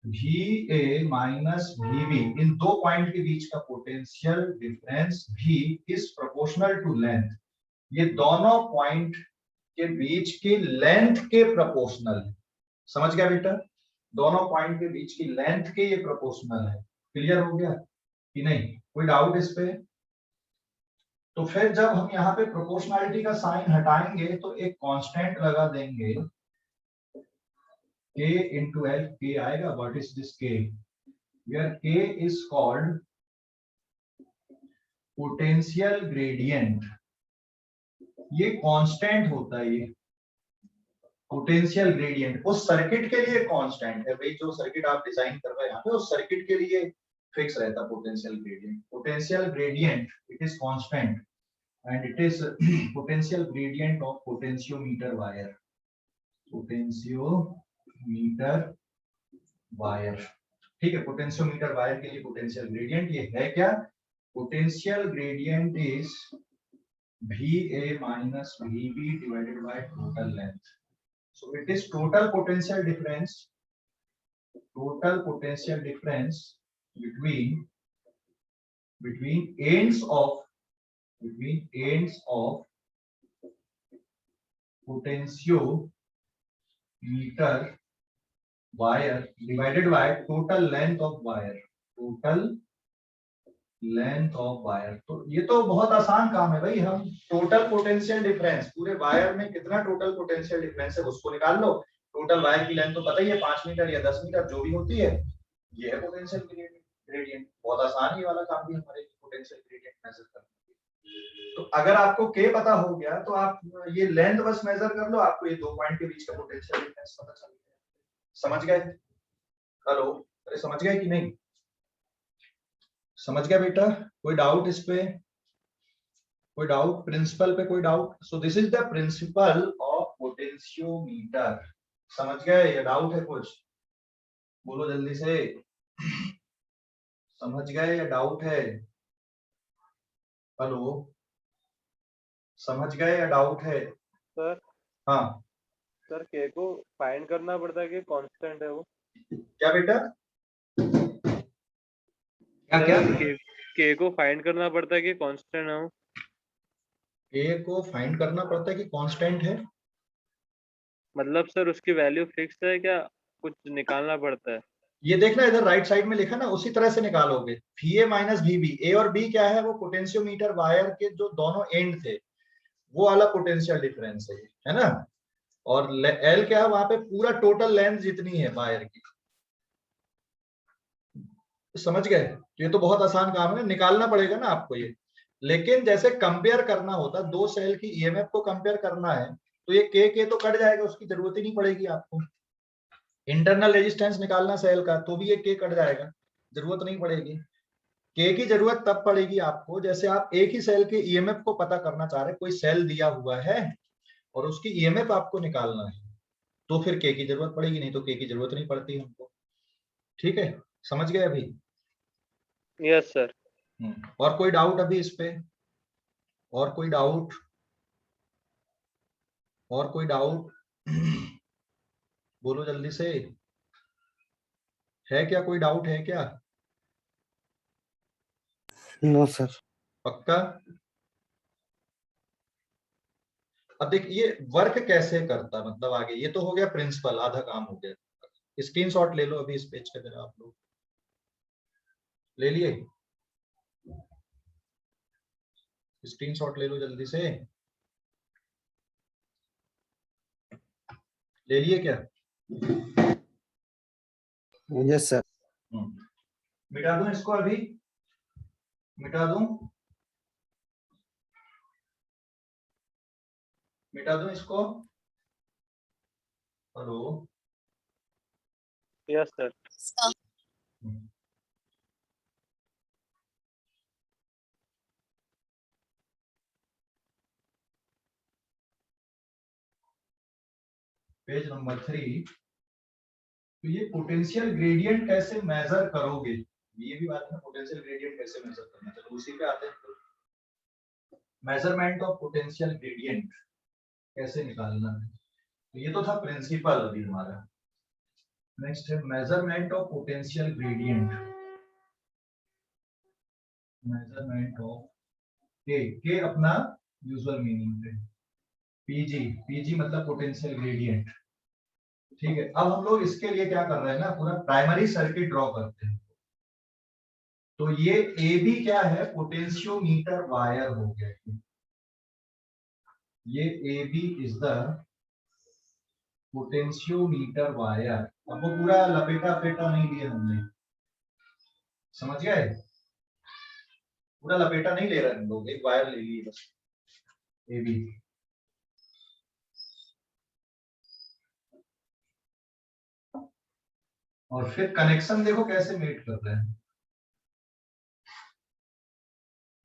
VA minus VB, इन दो पॉइंट के बीच का potential difference V is proportional to length. ये दोनों पॉइंट के बीच की लेंथ के प्रोपोर्शनल है। समझ गया बेटा? दोनों पॉइंट के बीच की लेंथ के ये प्रोपोर्शनल है। क्लियर हो गया कि नहीं? कोई डाउट इस पे? तो फिर जब हम यहाँ पे प्रोपोर्शनलिटी का साइन हटाएंगे तो एक कांस्टेंट लगा देंगे K into L, K आएगा, what is this K? Where K is called potential gradient। ये कांस्टेंट होता है, ये पोटेंशियल ग्रेडियंट उस सर्किट के लिए कांस्टेंट है भाई, जो सर्किट आप डिजाइन कर रहे हैं यहाँ पे उस सर्किट के लिए फिक्स रहता है potential gradient. Potential gradient it is constant and it is potential gradient of potentiometer wire. Potentiometer wire, ठीक है, पोटेंशियोमीटर वायर के लिए पोटेंशियल ग्रेडियंट ये है क्या? Potential gradient is VA minus VB divided by total length। So it is total potential difference between ends of potentiometer wire divided by total length of wire। तो ये तो बहुत आसान काम है भाई, हम टोटल पोटेंशियल डिफरेंस पूरे वायर में कितना टोटल पोटेंशियल डिफरेंस है उसको निकाल लो। टोटल वायर की लेंथ तो पता ही है 5 मीटर या 10 मीटर जो भी होती है, ये है पोटेंशियल ग्रेडियंट। बहुत आसान है ये वाला काम भी हमारे पोटेंशियल ग्रेडियंट मेजर करना। तो अगर आपको K पता हो गया तो आप ये लेंथ बस मेजर कर लो, आपको ये दो पॉइंट के बीच का पोटेंशियल डिफरेंस पता चल गया। समझ गए? हेलो, अरे समझ गए कि नहीं? समझ गया बेटा? कोई डाउट इस पे? कोई डाउट प्रिंसिपल पे? कोई doubt? So this is the principle of potentiometer. समझ गए या डाउट है कुछ? बोलो जल्दी से, समझ गए या डाउट है? हेलो, समझ गए या डाउट है? सर हाँ सर, K को फाइंड करना पड़ता है कि कांस्टेंट है वो? क्या बेटा? क्या K को फाइंड करना पड़ता है कि कांस्टेंट है वो? K को फाइंड करना पड़ता है कि कांस्टेंट है? मतलब सर उसकी वैल्यू फिक्स है क्या, कुछ निकालना पड़ता है? ये देखना इधर राइट साइड में लिखा ना, उसी तरह से निकालोगे। VA माइनस VB, A और B क्या है? वो पोटेंशियोमीटर वायर के जो दोनों एंड थे वो वाला पोटेंशियल डिफरेंस है ना? और L क्या है? वहां पे पूरा टोटल लेंथ जितनी है वायर की। समझ गए? ये तो बहुत आसान काम है ना, निकालना पड़ेगा ना आपको ये। लेकिन जैसे कंपेयर करना होता, दो सेल की EMF को कंपेयर करना है तो ये K तो कट जाएगा, उसकी जरूरत ही नहीं पड़ेगी आपको। इंटरनल रेजिस्टेंस निकालना सेल का तो भी ये K कट जाएगा, जरूरत नहीं पड़ेगी। K की जरूरत तब पड़ेगी आपको जैसे आप एक ही सेल के EMF को पता करना चाह रहे हैं। कोई सेल दिया हुआ है और उसकी EMF आपको निकालना है तो फिर K की जरूरत पड़ेगी, नहीं तो K की जरूरत नहीं पड़ती हमको। ठीक है, समझ गए अभी? Yes sir. और कोई डाउट अभी इस पे? और कोई डाउट? और कोई डाउट? बोलो जल्दी से, है क्या? कोई डाउट है क्या? No sir. पक्का? अब देख ये वर्क कैसे करता, मतलब आगे ये तो हो गया प्रिंसिपल, आधा काम हो गया। स्क्रीनशॉट ले लो अभी इस पेज का जरा, आप लोग ले लिए? स्क्रीनशॉट ले लो जल्दी से, ले लिए क्या? Yes sir. मिटा दूं इसको अभी? मिटा दूं? मिटा दूं इसको? Hello? Yes sir. Page number 3। तो ये पोटेंशियल ग्रेडियंट कैसे मेजर करोगे, ये भी बात है, पोटेंशियल ग्रेडियंट कैसे मेजर करना। चलो उसी पे आते हैं। मेजरमेंट ऑफ पोटेंशियल ग्रेडियंट कैसे निकालना है, तो ये तो था प्रिंसिपल अभी हमारा। नेक्स्ट है measurement of potential gradient, measurement of के अपना यूजुअल मीनिंग है पीजी, पीजी मतलब पोटेंशियल ग्रेडियंट। ठीक है, अब हम लोग इसके लिए क्या कर रहे हैं ना, पूरा प्राइमरी सर्किट ड्रॉ करते हैं। तो ये ए बी क्या है, पोटेंशियोमीटर वायर हो गया। ये A B is the potentiometer wire. अब वो पूरा लपेटा फेटा नहीं लिया हमने, समझ गए, पूरा लपेटा नहीं ले रहे हम लोग, एक वायर ले लिए बस ए बी। और फिर कनेक्शन देखो कैसे मेट कर रहे हैं।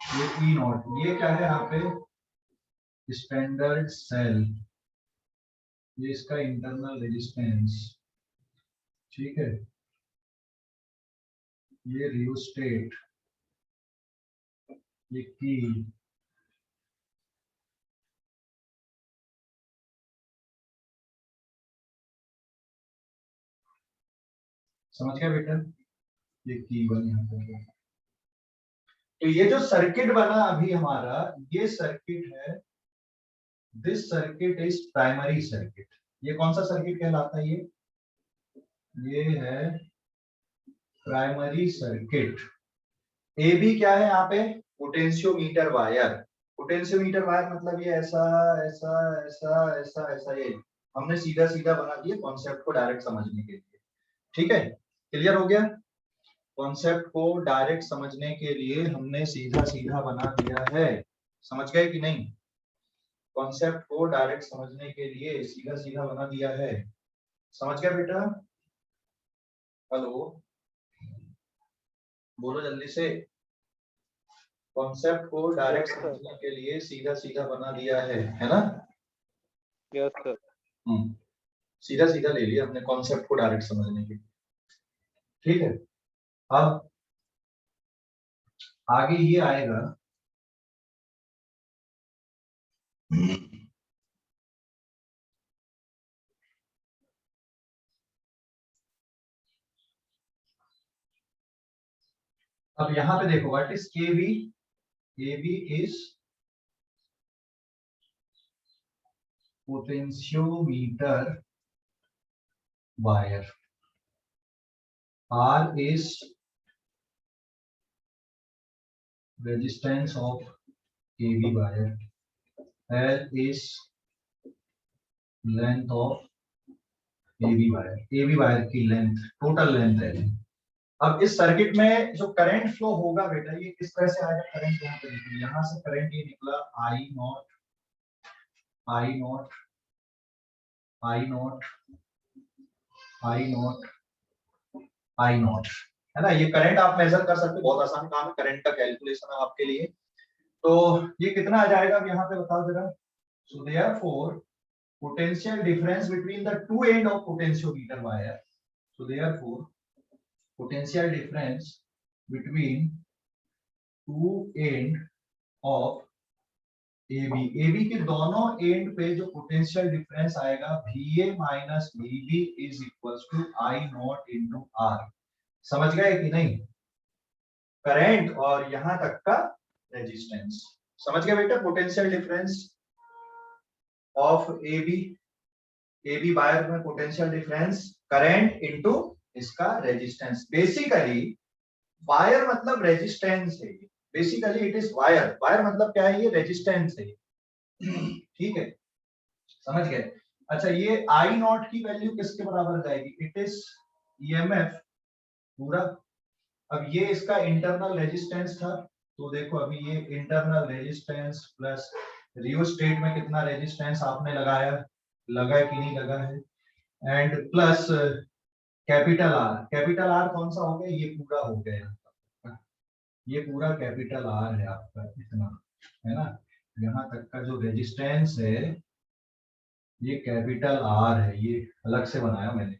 ये ई नॉट, ये क्या है यहाँ पे स्टैंडर्ड सेल, ये इसका इंटरनल रेजिस्टेंस, ठीक है, ये रियोस्टेट, ये की, समझ गया बेटा, ये की बन यहाँ पे। तो ये जो सर्किट बना अभी हमारा, ये सर्किट है, this circuit is primary circuit. ये कौन सा सर्किट कहलाता है, ये है प्राइमरी सर्किट। ए बी क्या है यहाँ पे, पोटेंशियोमीटर वायर। पोटेंशियोमीटर वायर मतलब ये ऐसा ऐसा ऐसा ऐसा ऐसा, ये हमने सीधा सीधा बना दिया कॉन्सेप्ट को डायरेक्ट समझने के लिए। ठीक है, क्लियर हो गया, कॉन्सेप्ट को डायरेक्ट समझने के लिए हमने सीधा सीधा बना दिया है, समझ गए कि नहीं, कॉन्सेप्ट को डायरेक्ट समझने के लिए सीधा सीधा बना दिया है, समझ गया बेटा। हेलो, बोलो जल्दी से, कॉन्सेप्ट को डायरेक्ट समझने के लिए सीधा सीधा बना दिया है ना। Yes sir. सीधा सीधा ले लिया हमने कॉन्सेप्ट को डायरेक्ट समझने के लिए। ठीक है, अब आगे ये आएगा, अब यहां पे देखो what is KV, KV is potentiometer wire, R is resistance of KV wire, L is length of AV wire, AV wire की लेंथ, टोटल लेंथ है। अब इस सर्किट में जो करंट फ्लो होगा बेटा, ये किस तरह से आएगा, करंट यहाँ पे देखिए, यहाँ से करंट ये निकला I not, I not, I not, I not, I not, है ना। ये करंट आप मेजर कर सकते हो, बहुत आसान काम है, करंट का कैलकुलेशन है आपके लिए। तो ये कितना आ जाएगा अब यहाँ पे बताओ जरा। So therefore potential difference between the two end of potentiometer wire, so therefore potential difference between two end of AB, AB के दोनों एंड पे जो पोटेंशियल डिफरेंस आएगा VA minus VB is equals to I naught into R। समझ गए कि नहीं, current और यहां तक का रेजिस्टेंस, समझ गए बेटा। Potential difference of AB, AB wire में पोटेंशियल डिफरेंस करंट इनटू इसका रेजिस्टेंस। बेसिकली वायर मतलब रेजिस्टेंस है, basically it is wire, wire मतलब क्या है, ये रेजिस्टेंस है। ठीक है, समझ गए। अच्छा, ये I नॉट की वैल्यू किसके बराबर जाएगी, इट इज EMF पूरा। अब ये इसका इंटरनल रेजिस्टेंस था, तो देखो अभी ये इंटरनल रेजिस्टेंस प्लस रियोस्टेट में कितना रेजिस्टेंस आपने लगाया, लगा कि नहीं लगा है, and plus capital R, capital R कौन सा हो गया, ये पूरा हो गया, ये पूरा कैपिटल R है आपका, इतना है ना। यहाँ तक का जो रेजिस्टेंस है ये कैपिटल R है, ये अलग से बनाया मैंने,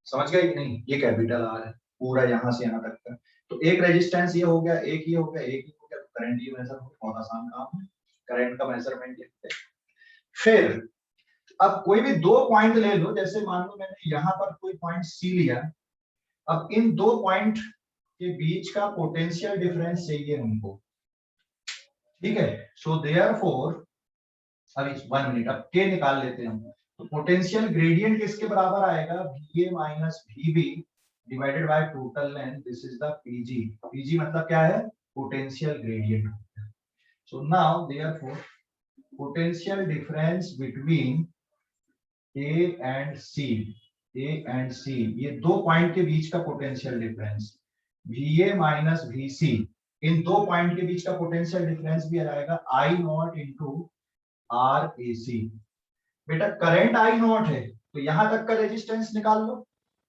समझ गए कि नहीं, ये कैपिटल R है पूरा यहाँ से यहाँ तक का। तो एक रेजिस्टेंस ये हो गया, एक ये हो गया, एक ये हो गया, तो करंट ये मेजर हो गया, बहुत आसान काम है। करंट का मेजरमेंट लिखते हैं। फिर अब कोई भी दो पॉइंट ले लो, जैसे मान लो मैंने यहां पर कोई पॉइंट सी लिया, अब इन दो पॉइंट के बीच का पोटेंशियल डिफरेंस चाहिए हमको, ठीक है। सो देयरफॉर अभी 1 मिनट, अब के निकाल लेते हैं हम। तो पोटेंशियल ग्रेडियंट किसके बराबर आएगा, VA minus VB divided by total length, this is the PG। PG मतलब क्या है, potential gradient. So now therefore potential difference between A and C, A and C, ये दो पॉइंट के बीच का potential difference, VA minus VC, इन दो point के बीच का पोटेंशियल डिफरेंस भी आ जाएगा I नॉट इंटू RAC। बेटा करंट I नॉट है, तो यहां तक का रेजिस्टेंस निकाल लो,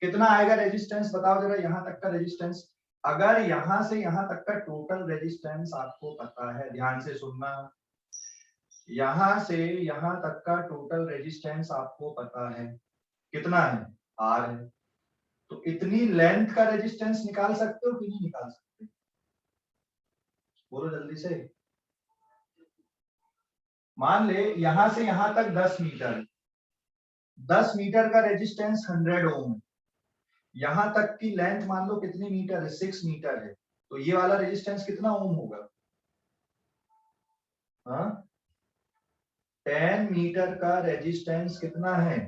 कितना आएगा रेजिस्टेंस बताओ जरा, यहां तक का रेजिस्टेंस। अगर यहां से यहां तक का टोटल रेजिस्टेंस आपको पता है, ध्यान से सुनना, यहां से यहां तक का टोटल रेजिस्टेंस आपको पता है कितना है, R है, तो इतनी लेंथ का रेजिस्टेंस निकाल सकते हो कि नहीं निकाल सकते, बोलो जल्दी से। मान ले यहां से यहां तक 10 मीटर, 10 मीटर का रेजिस्टेंस 100 ओम, यहां तक की लेंथ मान लो कितनी मीटर है, 6 मीटर है, तो ये वाला रेजिस्टेंस कितना ओम होगा, हाँ 10 मीटर का रेजिस्टेंस कितना है,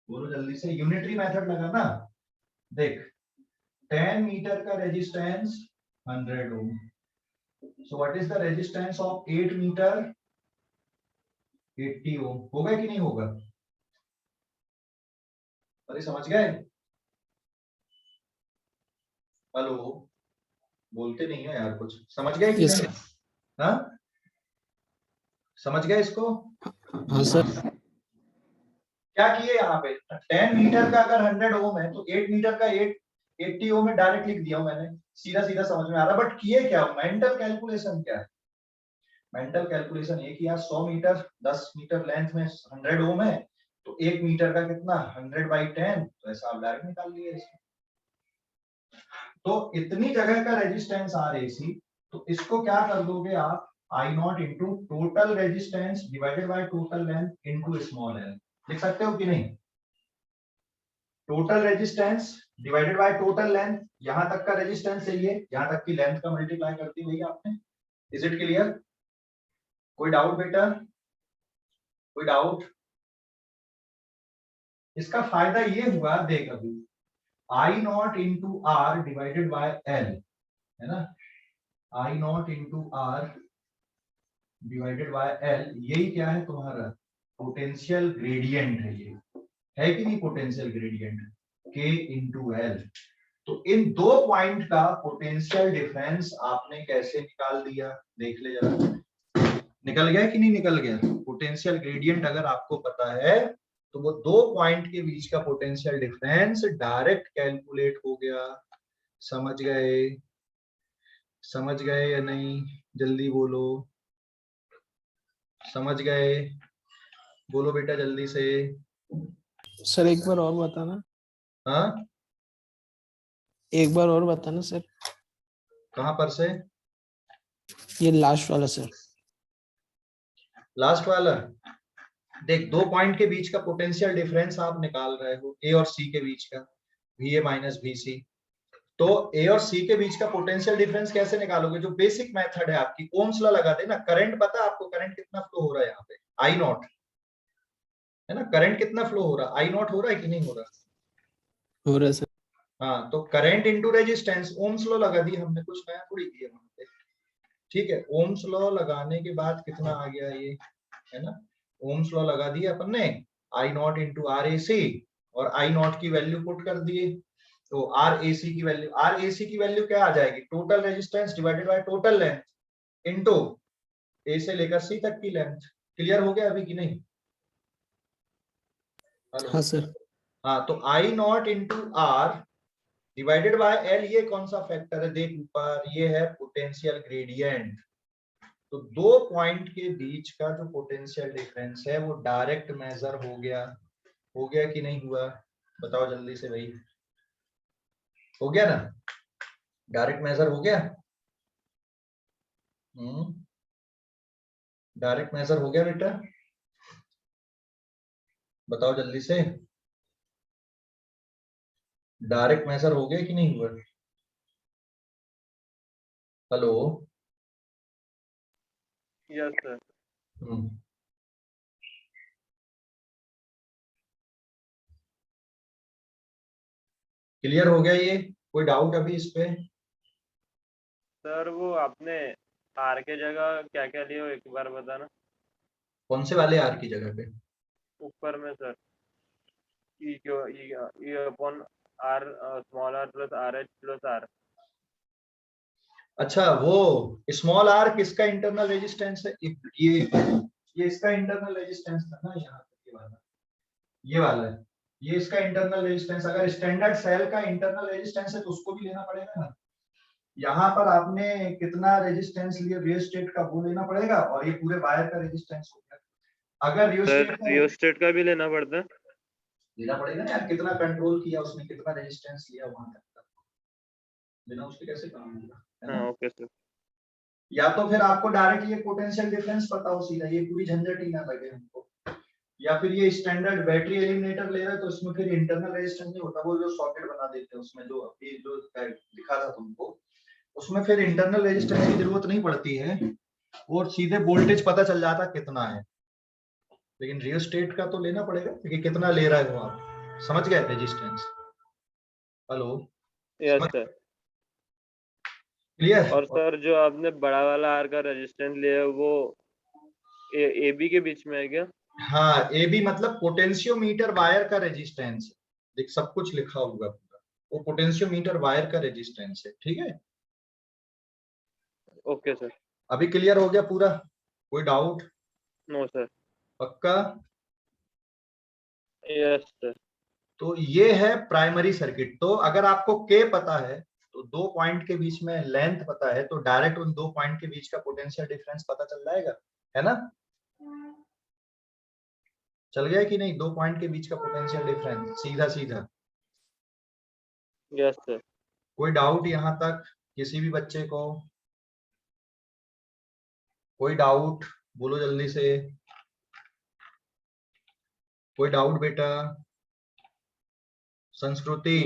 बोलो जल्दी से, यूनिटरी मेथड लगा ना, देख 10 मीटर का resistance 100 ohm, so what is the resistance of 8 meter, 80 ohm, होगा कि नहीं होगा, अरे समझ गए, हेलो, बोलते नहीं हो यार कुछ, समझ गए कि Yes, नहीं, हाँ समझ गए इसको, हाँ सर। क्या किए यहाँ पे, 10 मीटर का अगर 100 ओम है तो 8 मीटर का 80 ओम में डायरेक्ट लिख दिया हूं मैंने, सीधा सीधा समझ में आ रहा, बट किए क्या, मेंटल कैलकुलेशन क्या है, मेंटल कैलकुलेशन ये कि यार 100 मीटर 10 मीटर लेंथ में 100 ओम है, तो 1 मीटर का कितना 100/10, तो ऐसा आप डायरेक्ट निकाल लिए इसको। तो इतनी जगह का रेजिस्टेंस RAC, तो इसको क्या कर दोगे आप, I not into total resistance divided by total length into small l, लिख सकते हो कि नहीं, total resistance divided by total length, यहां तक का रेजिस्टेंस चाहिए, यहां तक की लेंथ का मल्टीप्लाई करती हुई आपने, इज इट क्लियर, कोई डाउट बेटा, कोई डाउट। इसका फायदा ये हुआ, देख अभी I not into R divided by L, है ना, I not into R divided by L, यही क्या है तुम्हारा पोटेंशियल ग्रेडियंट है, ये है कि नहीं potential gradient, K into L। तो इन दो पॉइंट का पोटेंशियल डिफरेंस आपने कैसे निकाल दिया, देख ले जरा, निकल गया कि नहीं निकल गया, पोटेंशियल ग्रेडियंट अगर आपको पता है तो वो दो पॉइंट के बीच का पोटेंशियल डिफरेंस डायरेक्ट कैलकुलेट हो गया, समझ गए, समझ गए या नहीं, जल्दी बोलो, समझ गए, बोलो बेटा जल्दी से, सर एक बार और बताना, हाँ एक बार और बताना सर, कहां पर से, ये लास्ट वाला सर। लास्ट वाला, देख दो पॉइंट के बीच का पोटेंशियल डिफरेंस आप निकाल रहे हो, ए और सी के बीच का, VA माइनस VC, तो ए और सी के बीच का पोटेंशियल डिफरेंस कैसे निकालोगे, जो बेसिक मेथड है आपकी, ओम्स लॉ लगा देना, करंट पता है आपको, करंट कितना फ्लो हो रहा है यहाँ पे, I नॉट है ना, करंट कितना फ्लो हो रहा है, I नॉट हो रहा है कि नहीं हो रहा, हो रहा है सर। हाँ तो current into resistance, Ohm's law लगा दी हमने, कुछ नया थोड़ी किया वहां पे, ठीक है, ओम्स लॉ लगाने के बाद कितना आ गया ये, है ना, ओम्स लॉ लगा दिया अपन ने, I नॉट इंटू RAC, और I नॉट की वैल्यू पुट कर दिए, तो RAC की वैल्यू क्या आ जाएगी, total resistance divided by total length into A से लेकर C तक की लेंथ, क्लियर हो गया अभी कि नहीं, हेलो, हाँ सर। हाँ तो I not into R divided by L, ये कौन सा फैक्टर है, देख ऊपर, ये है पोटेंशियल ग्रेडियंट, तो दो पॉइंट के बीच का जो पोटेंशियल डिफरेंस है वो डायरेक्ट मेजर हो गया कि नहीं हुआ, बताओ जल्दी से भाई, हो गया ना, डायरेक्ट मेजर हो गया, डायरेक्ट मेजर हो गया बेटा? बताओ जल्दी से, डायरेक्ट मेजर हो गया कि नहीं हुआ? हेलो। Yes sir. क्लियर हो गया ये? कोई डाउट अभी इस पे? सर वो आपने आर के जगह क्या क्या लिया हो एक बार बताना। कौन से वाले आर की जगह पे? ऊपर में sir E upon R small R plus R H plus R. अच्छा, वो स्मॉल आर किसका इंटरनल रेजिस्टेंस है? ये इसका इंटरनल रेजिस्टेंस था ना, यहाँ तक ये वाला है, ये इसका इंटरनल रेजिस्टेंस। अगर स्टैंडर्ड सेल का इंटरनल रेजिस्टेंस है तो उसको भी लेना पड़ेगा ना। यहाँ पर आपने कितना रेजिस्टेंस लिया रियोस्टेट का, वो लेना पड़ेगा, और ये पूरे वायर का रेजिस्टेंस हो गया। अगर सर रियोस्टेट का भी लेना पड़ता है? लेना पड़ेगा ना यार, कितना कंट्रोल किया उसने, कितना रेजिस्टेंस लिया वहां तक का, बिना उसके कैसे काम होगा, है ना? हाँ ओके सर। या तो फिर आपको डायरेक्ट ये पोटेंशियल डिफरेंस पता हो सीधा, ये पूरी झंझट ही ना लगे हमको। या फिर ये स्टैंडर्ड बैटरी एलिमिनेटर ले रहे हैं तो उसमें फिर इंटरनल रेजिस्टेंस नहीं होता, वो जो सॉकेट बना देते हैं उसमें, जो अभी जो दिखा था तुमको, उसमें फिर इंटरनल रेजिस्टेंस की जरूरत नहीं पड़ती है, और सीधे वोल्टेज पता चल जाता कितना है। लेकिन रियोस्टेट का तो लेना पड़ेगा कि कितना ले रहा है वो, आप समझ गए resistance? Hello. Yes sir. Clear? और सर जो आपने बड़ा वाला आर का रेजिस्टेंस लिया है वो ए बी के बीच में है क्या? हाँ, ए बी मतलब पोटेंशियोमीटर वायर का रेजिस्टेंस है, देख सब कुछ लिखा होगा पूरा, वो पोटेंशियोमीटर वायर का रेजिस्टेंस है, ठीक है? Okay sir. अभी क्लियर हो गया पूरा? कोई डाउट? No sir. पक्का? Yes sir. तो ये है प्राइमरी सर्किट। तो अगर आपको के पता है तो दो पॉइंट के बीच में लेंथ पता है, तो डायरेक्ट उन दो पॉइंट के बीच का पोटेंशियल डिफरेंस पता चल जाएगा, है ना? चल गया कि नहीं? दो पॉइंट के बीच का पोटेंशियल डिफरेंस सीधा सीधा। Yes sir. कोई डाउट यहाँ तक किसी भी बच्चे को? कोई डाउट? बोलो जल्दी से, कोई डाउट बेटा? संस्कृति,